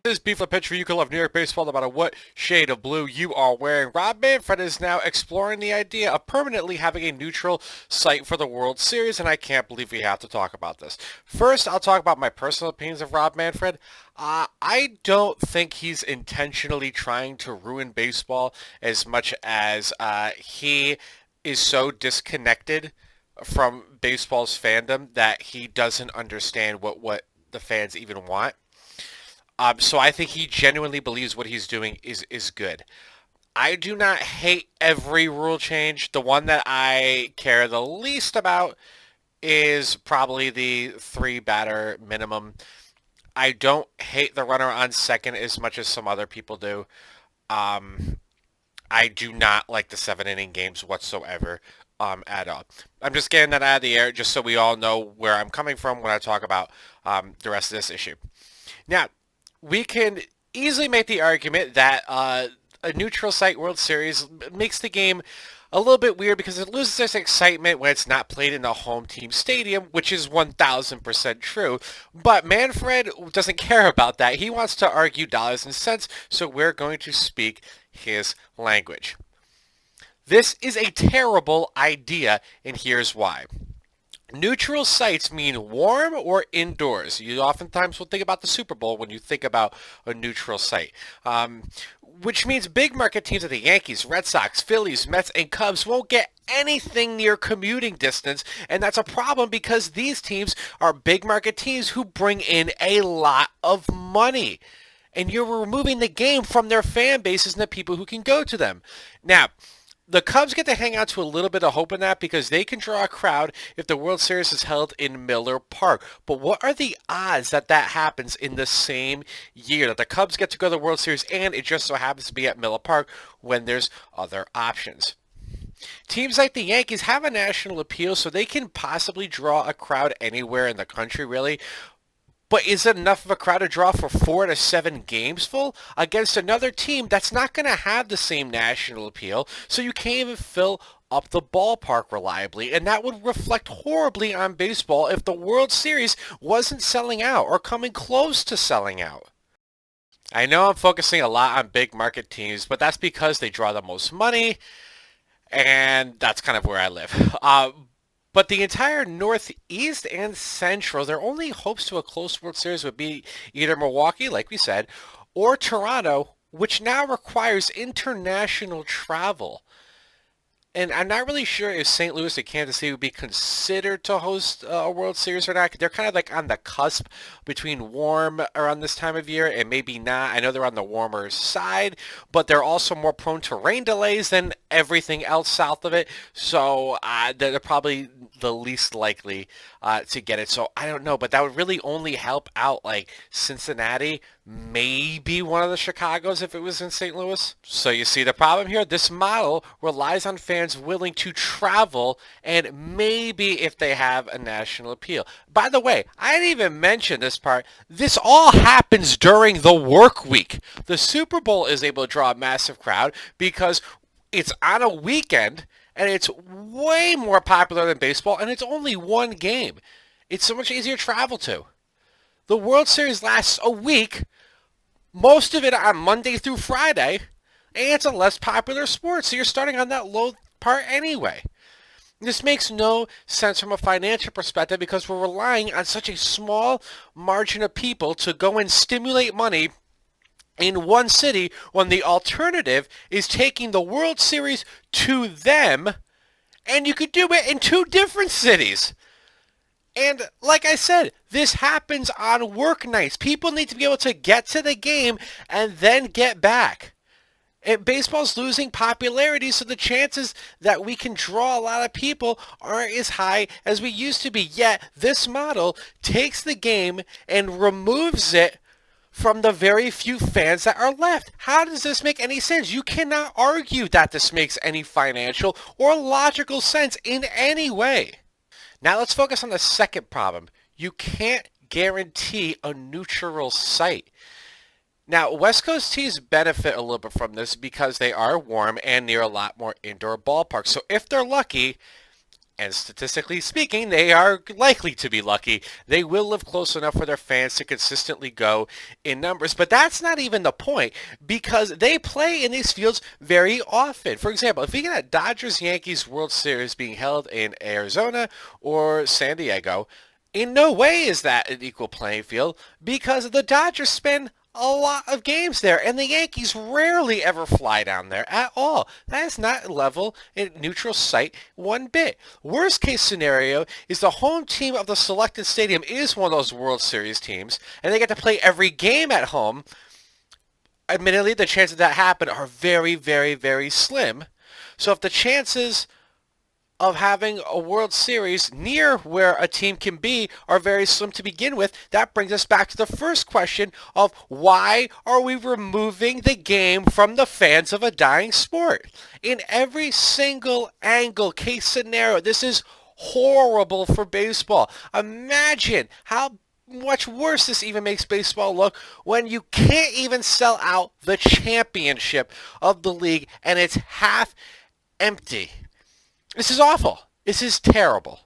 This is Beef the Pitch for you can love New York baseball no matter what shade of blue you are wearing. Rob Manfred is now exploring the idea of permanently having a neutral site for the World Series, and I can't believe we have to talk about this. First, I'll talk about my personal opinions of Rob Manfred. I don't think he's intentionally trying to ruin baseball as much as he is so disconnected from baseball's fandom that he doesn't understand what the fans even want. So I think he genuinely believes what he's doing is good. I do not hate every rule change. The one that I care the least about is probably the 3-batter minimum. I don't hate the runner on second as much as some other people do. I do not like the 7-inning games whatsoever at all. I'm just getting that out of the air just so we all know where I'm coming from when I talk about the rest of this issue. Now, we can easily make the argument that a neutral site World Series makes the game a little bit weird because it loses its excitement when it's not played in the home team stadium, which is 1,000% true. But Manfred doesn't care about that. He wants to argue dollars and cents, so we're going to speak his language. This is a terrible idea, and here's why. Neutral sites mean warm or indoors. You oftentimes will think about the Super Bowl when you think about a neutral site. Which means big market teams like the Yankees, Red Sox, Phillies, Mets, and Cubs won't get anything near commuting distance, and that's a problem because these teams are big market teams who bring in a lot of money. And you're removing the game from their fan bases and the people who can go to them. Now, the Cubs get to hang out to a little bit of hope in that because they can draw a crowd if the World Series is held in Miller Park. But what are the odds that that happens in the same year, that the Cubs get to go to the World Series and it just so happens to be at Miller Park when there's other options? Teams like the Yankees have a national appeal, so they can possibly draw a crowd anywhere in the country, really. But is it enough of a crowd to draw for 4 to 7 games full against another team that's not going to have the same national appeal, so you can't even fill up the ballpark reliably, and that would reflect horribly on baseball if the World Series wasn't selling out or coming close to selling out. I know I'm focusing a lot on big market teams, but that's because they draw the most money, and that's kind of where I live. But the entire Northeast and Central, their only hopes to a close World Series would be either Milwaukee, like we said, or Toronto, which now requires international travel. And I'm not really sure if St. Louis and Kansas City would be considered to host a World Series or not. They're kind of like on the cusp between warm around this time of year and maybe not. I know they're on the warmer side, but they're also more prone to rain delays than everything else south of it. So they're probably the least likely to get it. So I don't know, but that would really only help out like Cincinnati, maybe one of the Chicagos if it was in St. Louis. So you see the problem here? This model relies on fans willing to travel and maybe if they have a national appeal. By the way, I didn't even mention this part. This all happens during the work week. The Super Bowl is able to draw a massive crowd because it's on a weekend and it's way more popular than baseball and it's only one game. It's so much easier to travel to. The World Series lasts a week, most of it on Monday through Friday, and it's a less popular sport, so you're starting on that low part anyway. This makes no sense from a financial perspective because we're relying on such a small margin of people to go and stimulate money in one city when the alternative is taking the World Series to them, and you could do it in 2 different cities. And like I said, this happens on work nights. People need to be able to get to the game and then get back. And baseball's losing popularity, so the chances that we can draw a lot of people aren't as high as we used to be. Yet, this model takes the game and removes it from the very few fans that are left. How does this make any sense? You cannot argue that this makes any financial or logical sense in any way. Now let's focus on the second problem. You can't guarantee a neutral site. Now, West Coast teams benefit a little bit from this because they are warm and near a lot more indoor ballparks. So if they're lucky, and statistically speaking, they are likely to be lucky, they will live close enough for their fans to consistently go in numbers. But that's not even the point, because they play in these fields very often. For example, if we get a Dodgers-Yankees World Series being held in Arizona or San Diego, in no way is that an equal playing field, because the Dodgers spend a lot of games there, and the Yankees rarely ever fly down there at all. That is not level and neutral site one bit. Worst case scenario is the home team of the selected stadium is one of those World Series teams, and they get to play every game at home. Admittedly, the chances that happen are very, very, very slim. So if the chances of having a World Series near where a team can be are very slim to begin with, that brings us back to the first question of why are we removing the game from the fans of a dying sport? In every single angle, case scenario, this is horrible for baseball. Imagine how much worse this even makes baseball look when you can't even sell out the championship of the league and it's half empty. This is awful. This is terrible.